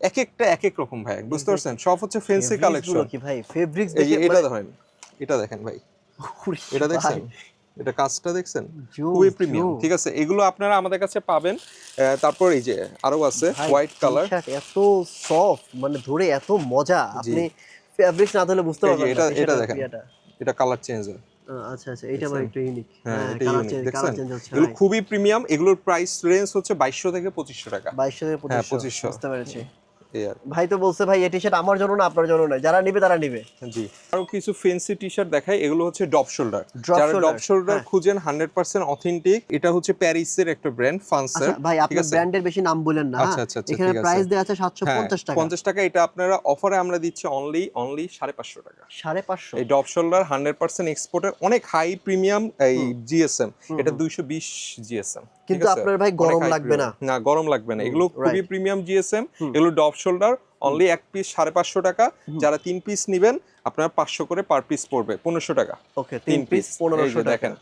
এক একটা এক এক রকম ভাই, বুঝতে পারছেন? সব হচ্ছে ফেন্সি কালেকশন। কি ভাই ফেব্রিক্স এই যে দেখে এটা ধরেন, এটা দেখেন ভাই, এটা দেখছেন, এটা কাজটা দেখছেন, খুবই প্রিমিয়াম। ঠিক আছে, এগুলো আপনারা আমাদের কাছে পাবেন। তারপর এই যে আরো আছে হোয়াইট কালার, এত সফট, মানে ধরে এত মজা, আপনি ফেব্রিক্স না ধরলে বুঝতে পারবেন না। এটা দেখেন, এটা কালার চেঞ্জ হয়। আচ্ছা আচ্ছা, এটা আবার একটু ইউনিক। হ্যাঁ, এটা কালার ইউনিক, চেঞ্জ, দেখছেন? কালার চেঞ্জ হচ্ছে এগুলো ভাই। খুবই প্রিমিয়াম। এগুলোর প্রাইস রেঞ্জ হচ্ছে 2200 থেকে 2500 টাকা। 2200 থেকে হ্যাঁ 2500, 2500, বুঝতে পেরেছি। এই আর ভাই তো বলছে ভাই এই টি-শার্ট আমার জন্য না আপনার জন্য না, যারা নিবে তারা নিবে। জি। আরো কিছু ফেন্সি টি-শার্ট দেখাই, এগুলো হচ্ছে ডপ শোল্ডার। Drop যারা shoulder, ডপ শোল্ডার হ্যাঁ। খুঁজেন 100% অথেন্টিক, এটা হচ্ছে প্যারিসের একটা ব্র্যান্ড, ফান্সের। আচ্ছা ভাই, ঠিক আপনার আছে? ব্র্যান্ডের বেশি নাম বলেন না, আচ্ছা হ্যাঁ? আচ্ছা আচ্ছা, এখানে ঠিক আছে। প্রাইস দেয়া আছে হ্যাঁ 750 টাকা। 50 টাকা, এটা আপনারা অফারে আমরা দিচ্ছি অনলি 550 টাকা। 550? এই ডপ শোল্ডার 100% এক্সপোর্টের, অনেক হাই প্রিমিয়াম এই জিএসএম, এটা 220 জিএসএম। কিন্তু আপনার ভাই গরম লাগবে না। না, গরম লাগবে না, এগুলো খুবই রাইট। Premium GSM. এগুলো ডপ শোল্ডার, অনলি এক পিস 550 টাকা। যারা 3 পিস নেবেন আপনার 500 করে পার পিস পড়বে, 1500 টাকা। ওকে, 3 পিস 1500 টাকা। দেখেন